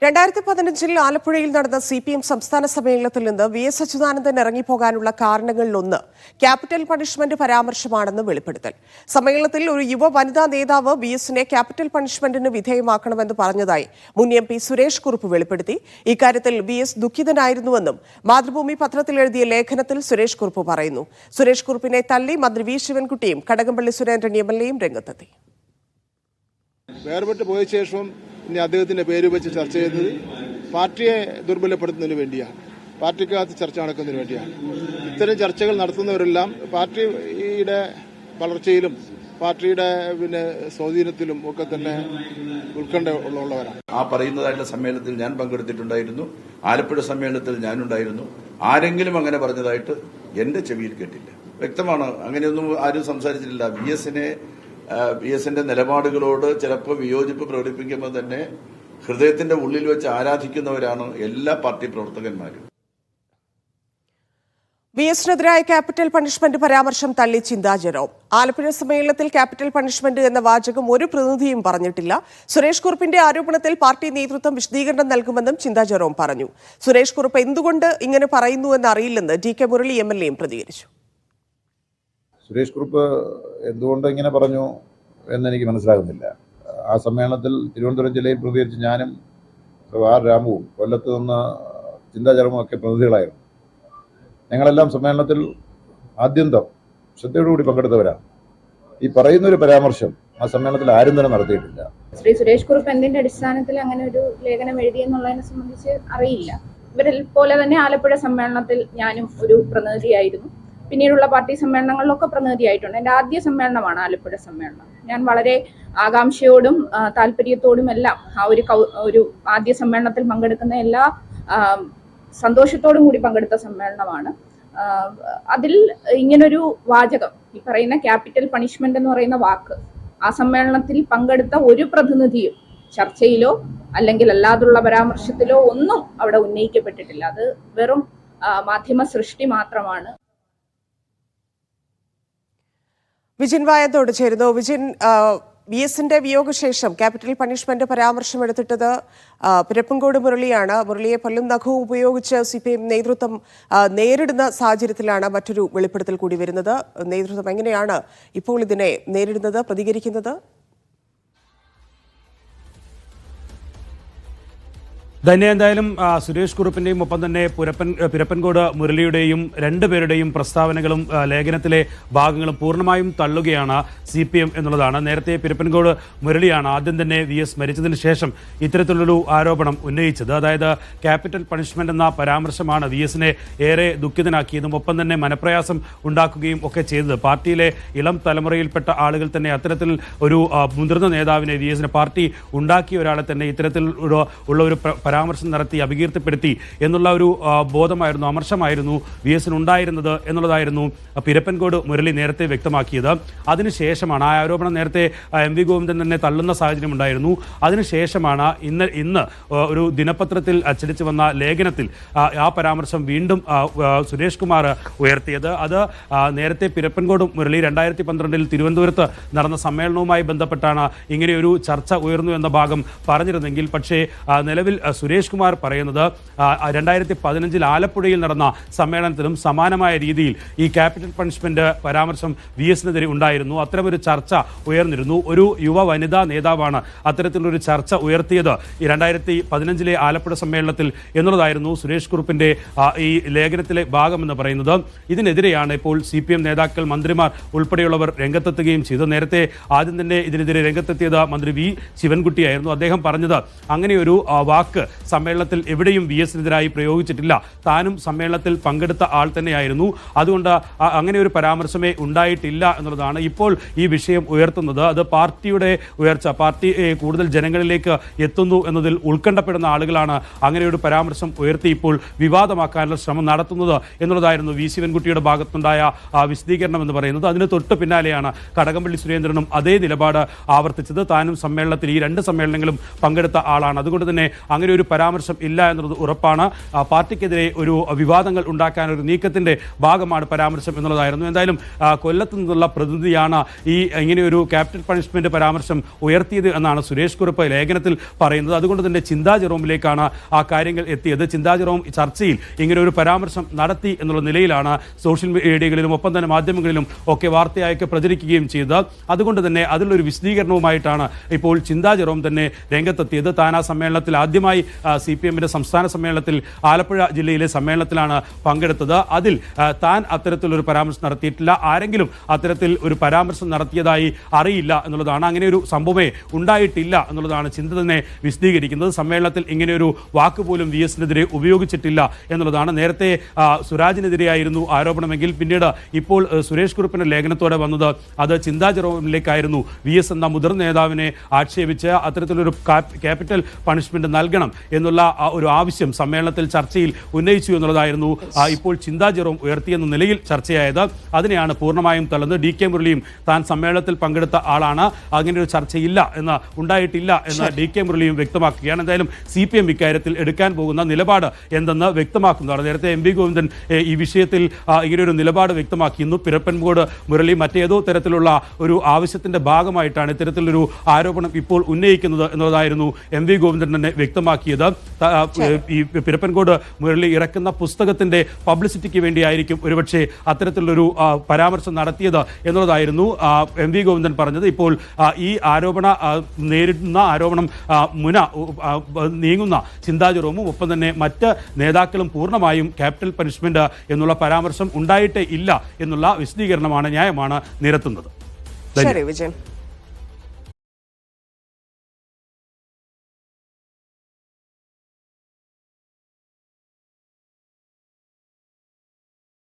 2015 ആലപ്പുഴയിൽ നടന്ന CPM സംസ്ഥാന സമ്മേളനത്തിൽ നിന്ന് VS അച്യുതാനന്ദൻ ഇറങ്ങിപ്പോകാനുള്ള കാരണങ്ങളിലൊന്ന് ക്യാപിറ്റൽ പണിഷ്മെന്റ് പരാമർശമാണെന്ന് വെളിപ്പെടുത്തൽ. സമ്മേളനത്തിൽ ഒരു യുവ വനിതാ നേതാവ് VSനെ ക്യാപിറ്റൽ പണിഷ്മെന്റിന് വിധേയമാക്കണമെന്ന് പറഞ്ഞതായി മുൻ MP സുരേഷ് കുറുപ്പ് വെളിപ്പെടുത്തി. ഇക്കാര്യത്തിൽ VS ദുഃഖിതനായിരുന്നുവെന്നും മാതൃഭൂമി പത്രത്തിൽ എഴുതിയ ലേഖനത്തിൽ സുരേഷ് കുറുപ്പ് പറയുന്നു. സുരേഷ് കുറുപ്പിനെ തള്ളി മന്ത്രി V ശിവൻകുട്ടിയും കടകംപള്ളി സുരേന്ദ്രൻ MLAയും രംഗത്തെത്തി. വേർപെട്ട് പോയ ശേഷം ഇനി അദ്ദേഹത്തിന്റെ പേര് വെച്ച് ചർച്ച ചെയ്യുന്നത് പാർട്ടിയെ ദുർബലപ്പെടുത്തുന്നതിന് വേണ്ടിയാണ്, പാർട്ടിക്കകത്ത് ചർച്ച നടക്കുന്നതിന് വേണ്ടിയാണ്. ഇത്തരം ചർച്ചകൾ നടത്തുന്നവരെല്ലാം പാർട്ടിയുടെ വളർച്ചയിലും പാർട്ടിയുടെ സ്വാധീനത്തിലും ഒക്കെ തന്നെ ഉത്കണ്ഠ ഉള്ളവരാണ്. ആ പറയുന്നതായിട്ടുള്ള സമ്മേളനത്തിൽ ഞാൻ പങ്കെടുത്തിട്ടുണ്ടായിരുന്നു. ആലപ്പുഴ സമ്മേളനത്തിൽ ഞാനുണ്ടായിരുന്നു. ആരെങ്കിലും അങ്ങനെ പറഞ്ഞതായിട്ട് എന്റെ ചെവിയിൽ കേട്ടില്ല. വ്യക്തമാണ്, അങ്ങനെയൊന്നും ആരും സംസാരിച്ചിട്ടില്ല. VSന്റെ നിലപാടുകളോട് ചിലപ്പോൾ വിയോജിപ്പ് പ്രകടിപ്പിക്കുമ്പോൾ തന്നെ ഹൃദയത്തിന്റെ ഉള്ളിൽ വെച്ച് ആരാധിക്കുന്നവരാണ് എല്ലാ പാർട്ടി പ്രവർത്തകന്മാരും. VSനെതിരായ ക്യാപിറ്റൽ പണിഷ്മെന്റ് പരാമർശം തള്ളി ചിന്താ ജെറോം. ആലപ്പുഴ സമ്മേളനത്തിൽ ക്യാപിറ്റൽ പണിഷ്മെന്റ് എന്ന വാചകം ഒരു പ്രതിനിധിയും പറഞ്ഞിട്ടില്ല. സുരേഷ് കുറുപ്പിന്റെ ആരോപണത്തിൽ പാർട്ടി നേതൃത്വം വിശദീകരണം നൽകുമെന്നും ചിന്താ ജെറോം പറഞ്ഞു. സുരേഷ് കുറുപ്പ് എന്തുകൊണ്ട് ഇങ്ങനെ പറയുന്നുവെന്ന് അറിയില്ലെന്ന് DK മുരളി MLAയും പ്രതികരിച്ചു. സുരേഷ് കുറുപ്പ് എന്തുകൊണ്ട് ഇങ്ങനെ പറഞ്ഞു എന്നെനിക്ക് മനസ്സിലാകുന്നില്ല. ആ സമ്മേളനത്തിൽ തിരുവനന്തപുരം ജില്ലയിൽ പ്രതികരിച്ച് ഞാനും R രാമുവും കൊല്ലത്ത് നിന്ന് ചിന്താ ജെറോമും ഒക്കെ പ്രതിനിധികളായിരുന്നു. ഞങ്ങളെല്ലാം സമ്മേളനത്തിൽ ആദ്യന്തം ശ്രദ്ധയോടുകൂടി പങ്കെടുത്തവരാണ്. ഈ പറയുന്നൊരു പരാമർശം ആ സമ്മേളനത്തിൽ ആരും തന്നെ നടത്തിയിട്ടില്ല. ശ്രീ സുരേഷ് കുറുപ്പ് എന്തിന്റെ അടിസ്ഥാനത്തിൽ അങ്ങനെ ഒരു ലേഖനം എഴുതിയെന്നുള്ളതിനെ സംബന്ധിച്ച് അറിയില്ല. ഇവരിൽ പോലെ തന്നെ ആലപ്പുഴ സമ്മേളനത്തിൽ ഞാനും ഒരു പ്രതിനിധിയായിരുന്നു. പിന്നീടുള്ള പാർട്ടി സമ്മേളനങ്ങളിലൊക്കെ പ്രതിനിധിയായിട്ടുണ്ട്. എൻ്റെ ആദ്യ സമ്മേളനമാണ് ആലപ്പുഴ സമ്മേളനം. ഞാൻ വളരെ ആകാംക്ഷയോടും താല്പര്യത്തോടും എല്ലാം ആ ഒരു ആദ്യ സമ്മേളനത്തിൽ പങ്കെടുക്കുന്ന എല്ലാ സന്തോഷത്തോടും കൂടി പങ്കെടുത്ത സമ്മേളനമാണ്. അതിൽ ഇങ്ങനൊരു വാചകം, ഈ പറയുന്ന ക്യാപിറ്റൽ പണിഷ്മെന്റ് എന്ന് പറയുന്ന വാക്ക് ആ സമ്മേളനത്തിൽ പങ്കെടുത്ത ഒരു പ്രതിനിധിയും ചർച്ചയിലോ അല്ലെങ്കിൽ അല്ലാതുള്ള പരാമർശത്തിലോ ഒന്നും അവിടെ ഉന്നയിക്കപ്പെട്ടിട്ടില്ല. അത് വെറും മാധ്യമ സൃഷ്ടി മാത്രമാണ്. വിജിൻ വായന്തോട് ചേരുന്നു. വിജിൻ, VSന്റെ വിയോഗശേഷം ക്യാപിറ്റൽ പണിഷ്മെന്റ് പരാമർശം എടുത്തിട്ടത് പിരപ്പൻകോട് മുരളിയാണ്. മുരളിയെ പല്ലും നഖവും ഉപയോഗിച്ച് CPM നേതൃത്വം നേരിടുന്ന സാഹചര്യത്തിലാണ് മറ്റൊരു വെളിപ്പെടുത്തൽ കൂടി വരുന്നത്. നേതൃത്വം എങ്ങനെയാണ് ഇപ്പോൾ ഇതിനെ നേരിടുന്നത്, പ്രതികരിക്കുന്നത്? തന്നെ എന്തായാലും സുരേഷ് കുറുപ്പിന്റെയും ഒപ്പം തന്നെ പിരപ്പൻകോട് മുരളിയുടെയും രണ്ടുപേരുടെയും പ്രസ്താവനകളും ലേഖനത്തിലെ ഭാഗങ്ങളും പൂർണ്ണമായും തള്ളുകയാണ് CPM എന്നുള്ളതാണ്. നേരത്തെ പിരപ്പൻകോട് മുരളിയാണ് ആദ്യം തന്നെ VS മരിച്ചതിന് ശേഷം ഇത്തരത്തിലുള്ളൊരു ആരോപണം ഉന്നയിച്ചത്. അതായത് ക്യാപിറ്റൽ പണിഷ്മെന്റ് എന്ന പരാമർശമാണ് VSനെ ഏറെ ദുഃഖിതനാക്കിയതും ഒപ്പം തന്നെ മനപ്രയാസം ഉണ്ടാക്കുകയും ഒക്കെ ചെയ്തത്. പാർട്ടിയിലെ ഇളം തലമുറയിൽപ്പെട്ട ആളുകൾ തന്നെ അത്തരത്തിൽ ഒരു മുതിർന്ന നേതാവിനെ VSനെ പാർട്ടി ഉണ്ടാക്കിയ ഒരാളെ തന്നെ ഇത്തരത്തിൽ ഉള്ള ഒരു പരാമർശം നടത്തി അപകീർത്തിപ്പെടുത്തി എന്നുള്ള ഒരു ബോധമായിരുന്നു, അമർഷമായിരുന്നു VSനുണ്ടായിരുന്നത് എന്നുള്ളതായിരുന്നു പിരപ്പൻകോട് മുരളി നേരത്തെ വ്യക്തമാക്കിയത്. അതിനുശേഷമാണ് ആ ആരോപണം നേരത്തെ MV ഗോവിന്ദൻ തന്നെ തള്ളുന്ന സാഹചര്യം ഉണ്ടായിരുന്നു. അതിനുശേഷമാണ് ഇന്ന് ഒരു ദിനപത്രത്തിൽ അച്ചടിച്ചു വന്ന ലേഖനത്തിൽ ആ പരാമർശം വീണ്ടും സുരേഷ് കുമാർ ഉയർത്തിയത്. അത് നേരത്തെ പിരപ്പൻകോട് മുരളി 2012 തിരുവനന്തപുരത്ത് നടന്ന സമ്മേളനവുമായി ബന്ധപ്പെട്ടാണ് ഇങ്ങനെയൊരു ചർച്ച ഉയർന്നു എന്ന ഭാഗം പറഞ്ഞിരുന്നെങ്കിൽ, പക്ഷേ നിലവിൽ സുരേഷ് കുമാർ പറയുന്നത് 2015 ആലപ്പുഴയിൽ നടന്ന സമ്മേളനത്തിലും സമാനമായ രീതിയിൽ ഈ ക്യാപിറ്റൽ പണിഷ്മെന്റ് പരാമർശം VSനെതിരെ ഉണ്ടായിരുന്നു. അത്തരമൊരു ചർച്ച ഉയർന്നിരുന്നു. ഒരു യുവ വനിതാ നേതാവാണ് അത്തരത്തിലൊരു ചർച്ച ഉയർത്തിയത് ഈ 2015 ആലപ്പുഴ സമ്മേളനത്തിൽ എന്നുള്ളതായിരുന്നു സുരേഷ് കുറുപ്പിന്റെ ഈ ലേഖനത്തിലെ ഭാഗമെന്ന് പറയുന്നത്. ഇതിനെതിരെയാണ് ഇപ്പോൾ CPM നേതാക്കൾ, മന്ത്രിമാർ ഉൾപ്പെടെയുള്ളവർ രംഗത്തെത്തുകയും ചെയ്തു. നേരത്തെ ആദ്യം തന്നെ ഇതിനെതിരെ രംഗത്തെത്തിയത് മന്ത്രി V ശിവൻകുട്ടിയായിരുന്നു. അദ്ദേഹം പറഞ്ഞത് അങ്ങനെയൊരു വാക്ക് സമ്മേളനത്തിൽ എവിടെയും VSനെതിരായി പ്രയോഗിച്ചിട്ടില്ല, താനും സമ്മേളനത്തിൽ പങ്കെടുത്ത ആൾ തന്നെയായിരുന്നു, അതുകൊണ്ട് അങ്ങനെ ഒരു പരാമർശമേ ഉണ്ടായിട്ടില്ല എന്നുള്ളതാണ്. ഇപ്പോൾ ഈ വിഷയം ഉയർത്തുന്നത് അത് പാർട്ടിയുടെ ഉയർച്ച, പാർട്ടി കൂടുതൽ ജനങ്ങളിലേക്ക് എത്തുന്നു എന്നതിൽ ഉത്കണ്ഠപ്പെടുന്ന ആളുകളാണ് അങ്ങനെയൊരു പരാമർശം ഉയർത്തി ഇപ്പോൾ വിവാദമാക്കാനുള്ള ശ്രമം നടത്തുന്നത് എന്നുള്ളതായിരുന്നു V ശിവൻകുട്ടിയുടെ ഭാഗത്തുണ്ടായ വിശദീകരണം എന്ന് പറയുന്നത്. അതിന് തൊട്ട് പിന്നാലെയാണ് കടകംപള്ളി സുരേന്ദ്രനും അതേ നിലപാട് ആവർത്തിച്ചത്. താനും സമ്മേളനത്തിൽ ഈ രണ്ട് സമ്മേളനങ്ങളും പങ്കെടുത്ത ആളാണ്, അതുകൊണ്ട് തന്നെ അങ്ങനെ ഒരു പരാമർശം ഇല്ല എന്നുള്ളത് ഉറപ്പാണ്. പാർട്ടിക്കെതിരെ ഒരു വിവാദങ്ങൾ ഉണ്ടാക്കാൻ ഒരു നീക്കത്തിന്റെ ഭാഗമാണ് പരാമർശം എന്നുള്ളതായിരുന്നു. എന്തായാലും കൊല്ലത്ത് നിന്നുള്ള പ്രതിനിധിയാണ് ഈ ഇങ്ങനെയൊരു ക്യാപിറ്റൽ പണിഷ്മെന്റ് പരാമർശം ഉയർത്തിയത് എന്നാണ് സുരേഷ് കുറുപ്പ് ലേഖനത്തിൽ പറയുന്നത്. അതുകൊണ്ട് തന്നെ ചിന്താ ജെറോമിലേക്കാണ് ആ കാര്യങ്ങൾ എത്തിയത്. ചിന്താ ജെറോം ചർച്ചയിൽ ഇങ്ങനെ ഒരു പരാമർശം നടത്തി എന്നുള്ള നിലയിലാണ് സോഷ്യൽ മീഡിയകളിലും ഒപ്പം തന്നെ മാധ്യമങ്ങളിലും ഒക്കെ വാർത്തയായൊക്കെ പ്രചരിക്കുകയും ചെയ്തത്. അതുകൊണ്ട് തന്നെ അതിലൊരു വിശദീകരണവുമായിട്ടാണ് ഇപ്പോൾ ചിന്താ ജെറോം തന്നെ രംഗത്തെത്തിയത്. താൻ ആ സമ്മേളനത്തിൽ ആദ്യമായി CPM-ന്റെ സംസ്ഥാന സമ്മേളനത്തിൽ ആലപ്പുഴ ജില്ലയിലെ സമ്മേളനത്തിലാണ് പങ്കെടുത്തത്. അതിൽ താൻ അത്തരത്തിലൊരു പരാമർശം നടത്തിയിട്ടില്ല, ആരെങ്കിലും അത്തരത്തിൽ ഒരു പരാമർശം നടത്തിയതായി അറിയില്ല എന്നുള്ളതാണ്. അങ്ങനെ ഒരു സംഭവമേ ഉണ്ടായിട്ടില്ല എന്നുള്ളതാണ് ചിന്ത തന്നെ വിശദീകരിക്കുന്നത്. സമ്മേളനത്തിൽ ഇങ്ങനെയൊരു വാക്ക് പോലും VS-നെതിരെ ഉപയോഗിച്ചിട്ടില്ല എന്നുള്ളതാണ്. നേരത്തെ സുരാജിനെതിരെയായിരുന്നു ആരോപണമെങ്കിൽ പിന്നീട് ഇപ്പോൾ സുരേഷ് കുറുപ്പിന്റെ ലേഖനത്തോടെ വന്നത് അത് ചിന്താ ജെറോമിലേക്കായിരുന്നു. VS എന്ന മുതിർന്ന നേതാവിനെ ആക്ഷേപിച്ച് അത്തരത്തിലൊരു ക്യാപിറ്റൽ പണിഷ്മെന്റ് നൽകണം എന്നുള്ള ഒരു ആവശ്യം സമ്മേളനത്തിൽ ചർച്ചയിൽ ഉന്നയിച്ചു എന്നുള്ളതായിരുന്നു ഇപ്പോൾ ചിന്താ ജെറോം ഉയർത്തിയെന്ന നിലയിൽ ചർച്ചയായത്. അതിനെയാണ് പൂർണ്ണമായും തള്ളുന്നത്. DK മുരളിയും താൻ സമ്മേളനത്തിൽ പങ്കെടുത്ത ആളാണ്, അങ്ങനെ ഒരു ചർച്ചയില്ല ഉണ്ടായിട്ടില്ല എന്ന് DK മുരളിയും വ്യക്തമാക്കുകയാണ്. എന്തായാലും CPM ഇക്കാര്യത്തിൽ എടുക്കാൻ പോകുന്ന നിലപാട് എന്തെന്ന് വ്യക്തമാക്കുന്നതാണ്. നേരത്തെ MV ഗോവിന്ദൻ ഈ വിഷയത്തിൽ ഇങ്ങനെയൊരു നിലപാട് വ്യക്തമാക്കിയിരുന്നു. പിരപ്പൻകോട് മുരളി മറ്റേതോ തരത്തിലുള്ള ഒരു ആവശ്യത്തിന്റെ ഭാഗമായിട്ടാണ് ഇത്തരത്തിലൊരു ആരോപണം ഇപ്പോൾ ഉന്നയിക്കുന്നത് എന്നതായിരുന്നു MV ഗോവിന്ദൻ തന്നെ വ്യക്തമാക്കിയത്. ഈ പിരപ്പൻകോട് മുരളി ഇറക്കുന്ന പുസ്തകത്തിന്റെ പബ്ലിസിറ്റിക്ക് വേണ്ടിയായിരിക്കും ഒരുപക്ഷെ അത്തരത്തിലുള്ളൊരു പരാമർശം നടത്തിയത് എന്നുള്ളതായിരുന്നു MV ഗോവിന്ദൻ പറഞ്ഞത്. ഇപ്പോൾ ഈ നേരിടുന്ന ആരോപണം നീങ്ങുന്ന ചിന്താ ജെറോമും ഒപ്പം തന്നെ മറ്റ് നേതാക്കളും പൂർണ്ണമായും ക്യാപിറ്റൽ പണിഷ്മെന്റ് എന്നുള്ള പരാമർശം ഉണ്ടായിട്ടേ ഇല്ല എന്നുള്ള വിശദീകരണമാണ്, ന്യായമാണ് നിരത്തുന്നത്. ശരി വിജയൻ.